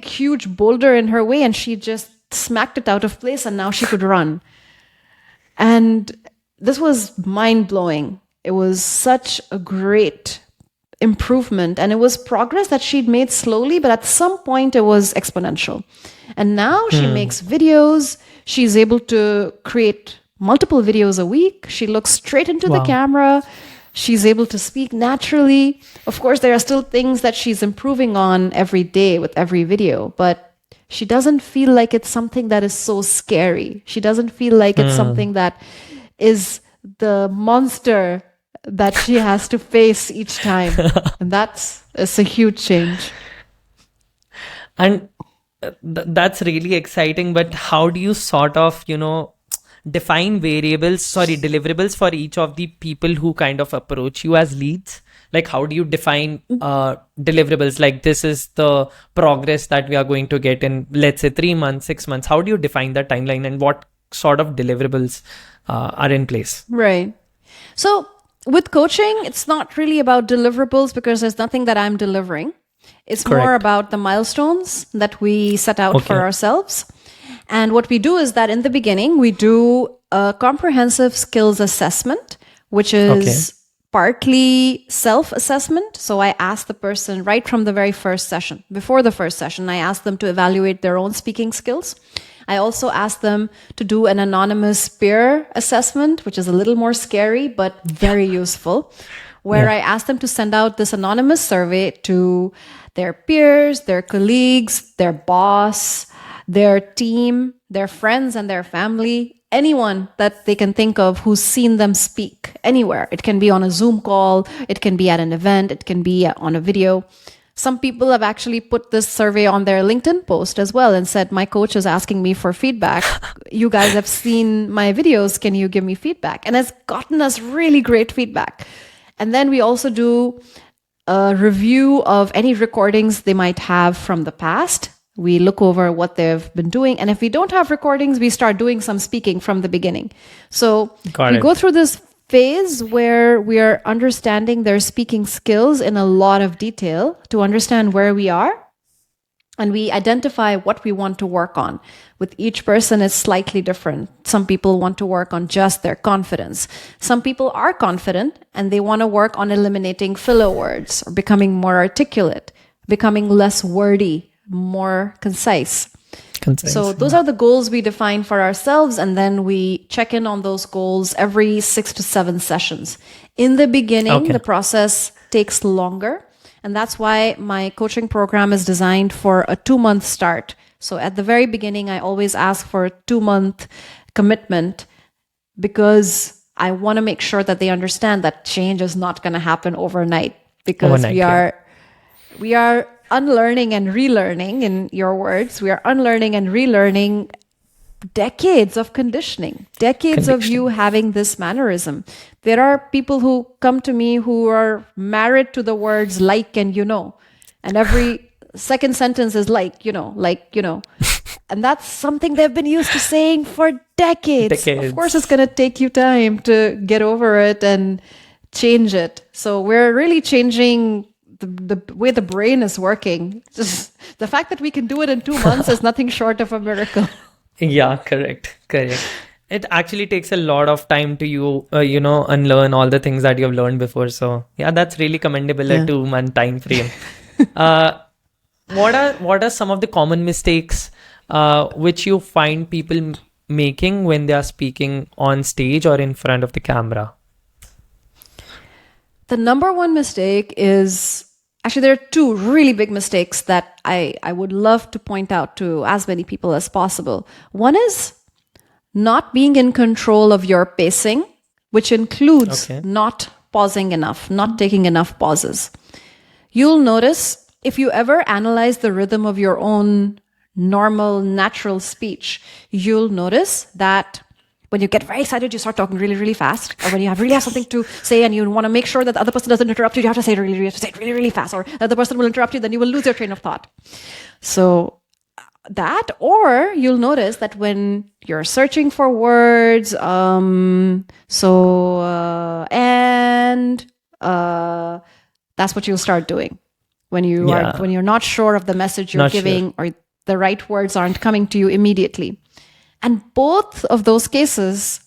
huge boulder in her way and she just smacked it out of place and now she could run. And this was mind-blowing. It was such a great improvement and it was progress that she'd made slowly, but at some point it was exponential. And now she makes videos. She's able to create multiple videos a week. She looks straight into the Wow. camera. She's able to speak naturally. Of course, there are still things that she's improving on every day with every video, but she doesn't feel like it's something that is so scary. She doesn't feel like it's something that is the monster that she has to face each time. And it's a huge change. And that's really exciting. But how do you sort of, define deliverables for each of the people who kind of approach you as leads? Like, how do you define deliverables? Like, this is the progress that we are going to get in, let's say, 3 months, 6 months. How do you define that timeline, and what sort of deliverables are in place? Right. So with coaching, it's not really about deliverables because there's nothing that I'm delivering. It's more Correct. about the milestones that we set out for Okay. ourselves. And what we do is that in the beginning, we do a comprehensive skills assessment, which is partly self-assessment. So I ask the person right from the very first session, before the first session, I ask them to evaluate their own speaking skills. I also ask them to do an anonymous peer assessment, which is a little more scary, but very useful, where I ask them to send out this anonymous survey to their peers, their colleagues, their boss, their team, their friends and their family, anyone that they can think of who's seen them speak anywhere. It can be on a Zoom call, it can be at an event, it can be on a video. Some people have actually put this survey on their LinkedIn post as well and said, my coach is asking me for feedback. You guys have seen my videos. Can you give me feedback? And it's gotten us really great feedback. And then we also do a review of any recordings they might have from the past. We look over what they've been doing. And if we don't have recordings, we start doing some speaking from the beginning. So Got we it. go through this phase where we are understanding their speaking skills in a lot of detail to understand where we are. And we identify what we want to work on. With each person, it's slightly different. Some people want to work on just their confidence. Some people are confident and they want to work on eliminating filler words or becoming more articulate, becoming less wordy, more concise. So those are the goals we define for ourselves, and then we check in on those goals every 6 to 7 sessions. In the beginning, the process takes longer, and that's why my coaching program is designed for a 2-month start. So at the very beginning, I always ask for a 2-month commitment because I want to make sure that they understand that change is not going to happen overnight, because we are unlearning and relearning, in your words, we are unlearning and relearning decades of conditioning, decades of you having this mannerism. There are people who come to me who are married to the words like and and every second sentence is like, and that's something they've been used to saying for decades. Of course, it's going to take you time to get over it and change it. So we're really changing the way the brain is working. Just the fact that we can do it in 2 months is nothing short of a miracle. Yeah, correct. It actually takes a lot of time to unlearn all the things that you've learned before. So yeah, that's really commendable, a 2-month time frame. What are some of the common mistakes which you find people making when they are speaking on stage or in front of the camera? The number one mistake is, actually, there are 2 really big mistakes that I would love to point out to as many people as possible. One is not being in control of your pacing, which includes not pausing enough, not taking enough pauses. You'll notice, if you ever analyze the rhythm of your own normal, natural speech, you'll notice that when you get very excited, you start talking really, really fast. Or when you really have something to say and you want to make sure that the other person doesn't interrupt you, you have to say it really, really fast. Or the other person will interrupt you, then you will lose your train of thought. So that, or you'll notice that when you're searching for words, that's what you'll start doing. When you're not sure of the message you're giving, or the right words aren't coming to you immediately. And both of those cases,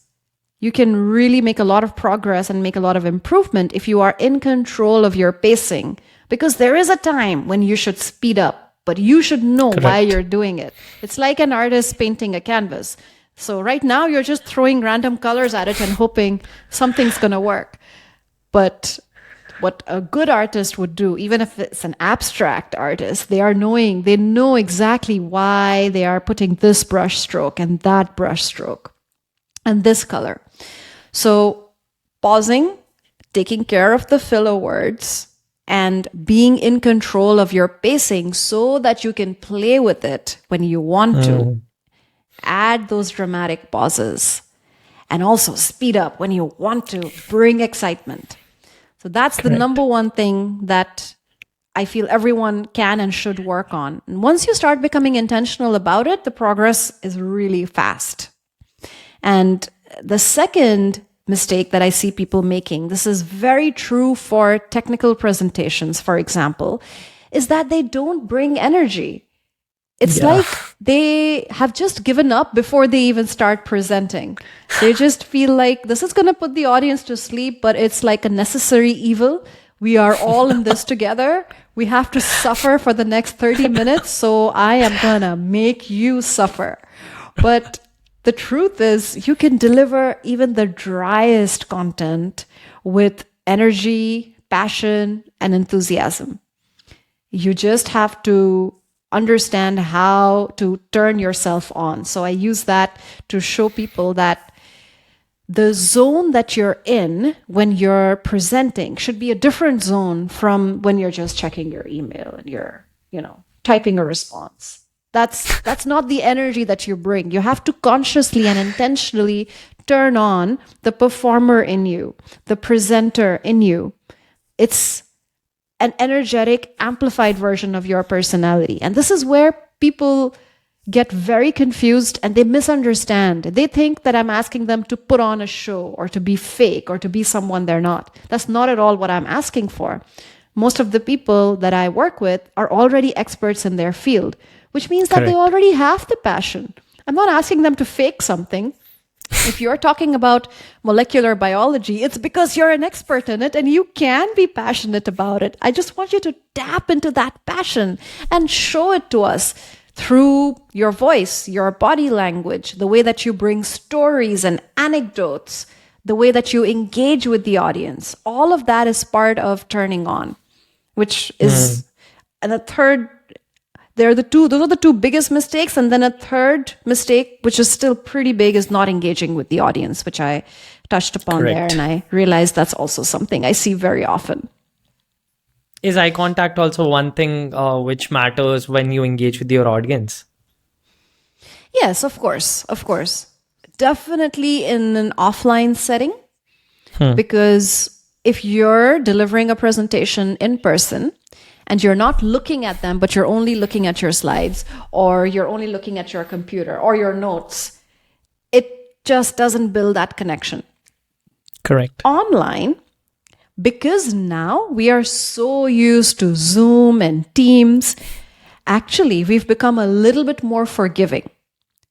you can really make a lot of progress and make a lot of improvement if you are in control of your pacing. Because there is a time when you should speed up, but you should know why you're doing it. It's like an artist painting a canvas. So right now you're just throwing random colors at it and hoping something's going to work. But what a good artist would do, even if it's an abstract artist, they know exactly why they are putting this brush stroke and that brush stroke and this color. So pausing, taking care of the filler words, and being in control of your pacing so that you can play with it when you want to. Add those dramatic pauses and also speed up when you want to, bring excitement. So that's the number one thing that I feel everyone can and should work on. And once you start becoming intentional about it, the progress is really fast. And the second mistake that I see people making, this is very true for technical presentations, for example, is that they don't bring energy. It's like they have just given up before they even start presenting. They just feel like this is going to put the audience to sleep, but it's like a necessary evil. We are all in this together. We have to suffer for the next 30 minutes, so I am going to make you suffer. But the truth is, you can deliver even the driest content with energy, passion, and enthusiasm. You just have to understand how to turn yourself on. So I use that to show people that the zone that you're in when you're presenting should be a different zone from when you're just checking your email and you're, typing a response. That's not the energy that you bring. You have to consciously and intentionally turn on the performer in you, the presenter in you. It's an energetic, amplified version of your personality. And this is where people get very confused and they misunderstand. They think that I'm asking them to put on a show or to be fake or to be someone they're not. That's not at all what I'm asking for. Most of the people that I work with are already experts in their field, which means that they already have the passion. I'm not asking them to fake something. If you're talking about molecular biology, it's because you're an expert in it and you can be passionate about it. I just want you to tap into that passion and show it to us through your voice, your body language, the way that you bring stories and anecdotes, the way that you engage with the audience. All of that is part of turning on, which is, and the third, those are the two biggest mistakes. And then a third mistake, which is still pretty big, is not engaging with the audience, which I touched upon there. And I realized that's also something I see very often. Is eye contact also one thing which matters when you engage with your audience? Yes, of course. Of course. Definitely in an offline setting, because if you're delivering a presentation in person, and you're not looking at them, but you're only looking at your slides, or you're only looking at your computer or your notes, it just doesn't build that connection. Correct. Online, because now we are so used to Zoom and Teams, actually, we've become a little bit more forgiving.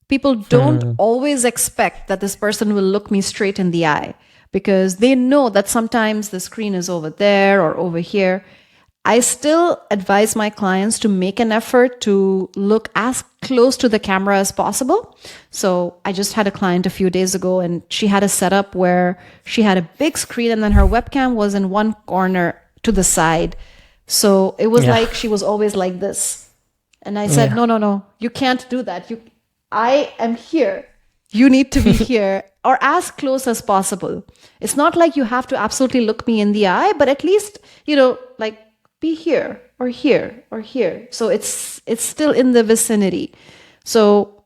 People don't always expect that this person will look me straight in the eye because they know that sometimes the screen is over there or over here. I still advise my clients to make an effort to look as close to the camera as possible. So I just had a client a few days ago and she had a setup where she had a big screen and then her webcam was in one corner to the side. So it was like she was always like this. And I said, no, you can't do that. I am here. You need to be here or as close as possible. It's not like you have to absolutely look me in the eye, but at least, be here or here or here. So it's still in the vicinity. So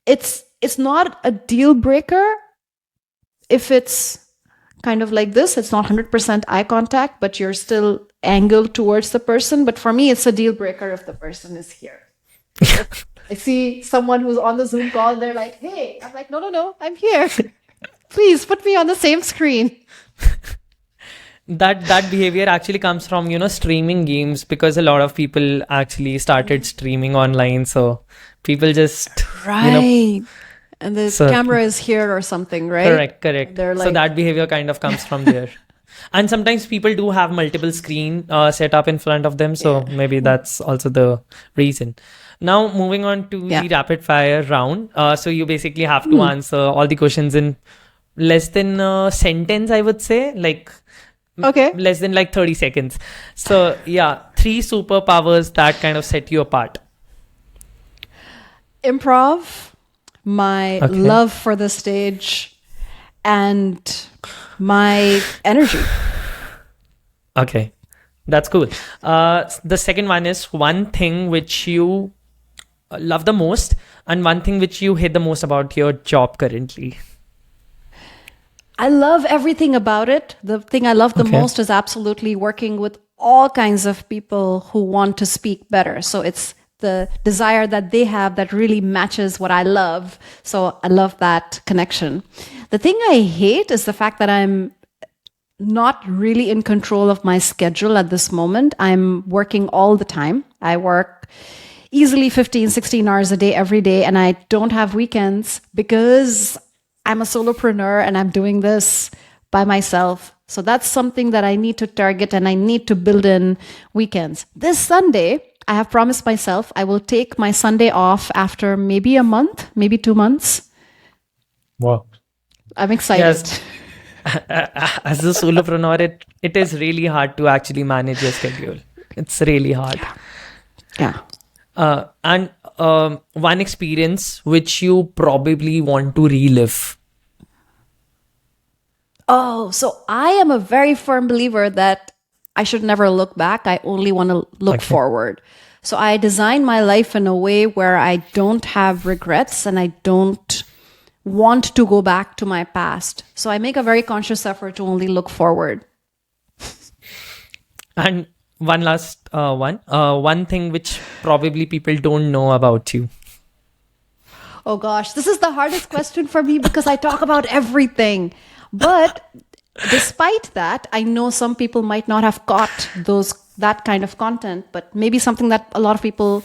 it's not a deal breaker if it's kind of like this. It's not 100% eye contact, but you're still angled towards the person. But for me, it's a deal breaker if the person is here. I see someone who's on the Zoom call, they're like, hey, I'm like, no, I'm here. Please put me on the same screen. That behavior actually comes from streaming games, because a lot of people actually started streaming online, so people just and the camera is here or something, right? Correct. They're like, so that behavior kind of comes from there. And sometimes people do have multiple screen set up in front of them, so maybe that's also the reason. Now moving on to the rapid fire round. So you basically have to answer all the questions in less than a sentence, I would say, like less than like 30 seconds. So yeah, 3 superpowers that kind of set you apart. Improv, my love for the stage, and my energy. Okay, that's cool. The second one is one thing which you love the most and one thing which you hate the most about your job currently. I love everything about it. The thing I love the most is absolutely working with all kinds of people who want to speak better. So it's the desire that they have that really matches what I love. So I love that connection. The thing I hate is the fact that I'm not really in control of my schedule at this moment. I'm working all the time. I work easily 15, 16 hours a day, every day, and I don't have weekends because I'm a solopreneur and I'm doing this by myself. So that's something that I need to target and I need to build in weekends. This Sunday, I have promised myself I will take my Sunday off after maybe a month, maybe 2 months. Wow. I'm excited. Yes. As a solopreneur, it is really hard to actually manage your schedule. It's really hard. Yeah. And one experience which you probably want to relive. Oh, so I am a very firm believer that I should never look back. I only want to look forward. So I design my life in a way where I don't have regrets and I don't want to go back to my past. So I make a very conscious effort to only look forward. And one last one thing which probably people don't know about you. Oh gosh, this is the hardest question for me because I talk about everything. But despite that, I know some people might not have caught that kind of content, but maybe something that a lot of people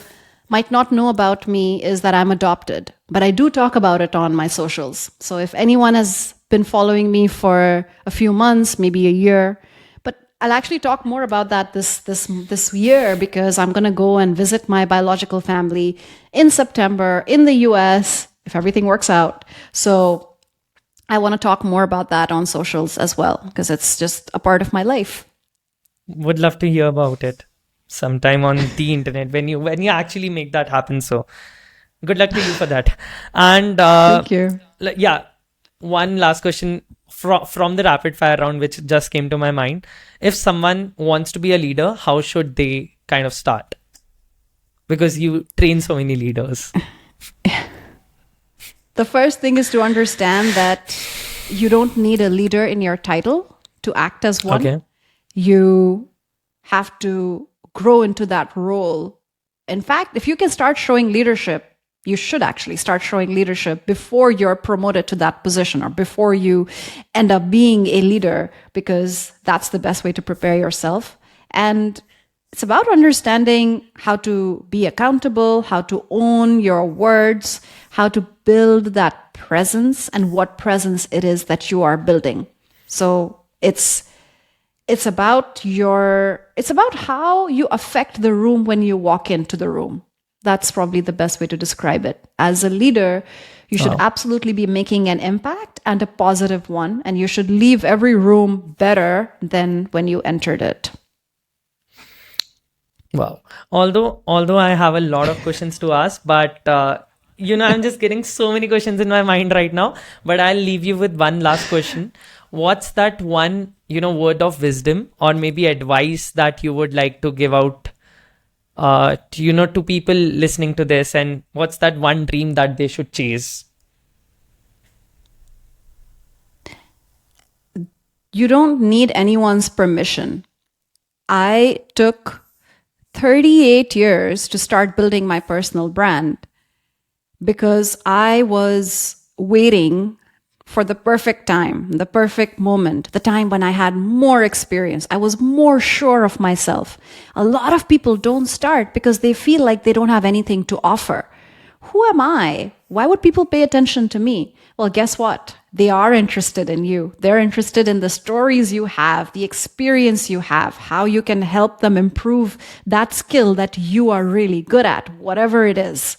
might not know about me is that I'm adopted. But I do talk about it on my socials. So if anyone has been following me for a few months, maybe a year, but I'll actually talk more about that this year because I'm going to go and visit my biological family in September in the US, if everything works out. So I want to talk more about that on socials as well because it's just a part of my life. Would love to hear about it sometime on the internet when you actually make that happen. So good luck to you for that. And thank you. Yeah, one last question from the rapid fire round which just came to my mind. If someone wants to be a leader, how should they kind of start? Because you train so many leaders. The first thing is to understand that you don't need a leader in your title to act as one. Okay. You have to grow into that role. In fact, if you can start showing leadership, you should actually start showing leadership before you're promoted to that position or before you end up being a leader, because that's the best way to prepare yourself. And it's about understanding how to be accountable, how to own your words, how to build that presence and what presence it is that you are building. So it's about how you affect the room when you walk into the room. That's probably the best way to describe it. As a leader, you should absolutely be making an impact and a positive one, and you should leave every room better than when you entered it. Wow. Although I have a lot of questions to ask, but I'm just getting so many questions in my mind right now. But I'll leave you with one last question. What's that one, word of wisdom or maybe advice that you would like to give out, to people listening to this? And what's that one dream that they should chase? You don't need anyone's permission. I took 38 years to start building my personal brand because I was waiting for the perfect time, the perfect moment, the time when I had more experience. I was more sure of myself. A lot of people don't start because they feel like they don't have anything to offer. Who am I? Why would people pay attention to me? Well, guess what? They are interested in you. They're interested in the stories you have, the experience you have, how you can help them improve that skill that you are really good at, whatever it is.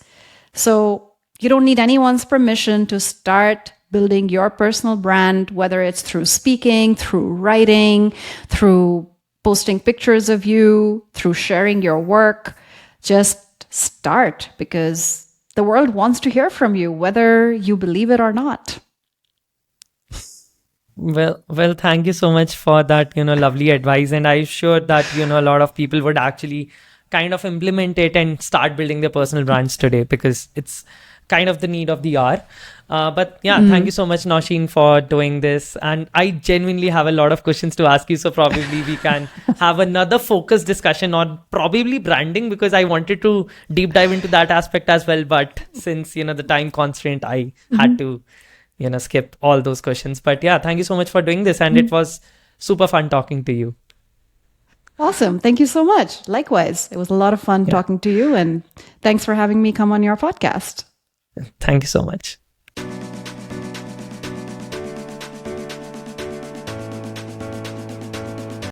So you don't need anyone's permission to start building your personal brand, whether it's through speaking, through writing, through posting pictures of you, through sharing your work. Just start, because the world wants to hear from you, whether you believe it or not. Well, thank you so much for that, lovely advice. And I'm sure that, a lot of people would actually kind of implement it and start building their personal brands today, because it's kind of the need of the hour. But yeah, thank you so much, Nausheen, for doing this. And I genuinely have a lot of questions to ask you. So probably we can have another focused discussion on probably branding, because I wanted to deep dive into that aspect as well. But since, the time constraint, I had to, skip all those questions. But yeah, thank you so much for doing this. And it was super fun talking to you. Awesome. Thank you so much. Likewise. It was a lot of fun talking to you. And thanks for having me come on your podcast. Thank you so much.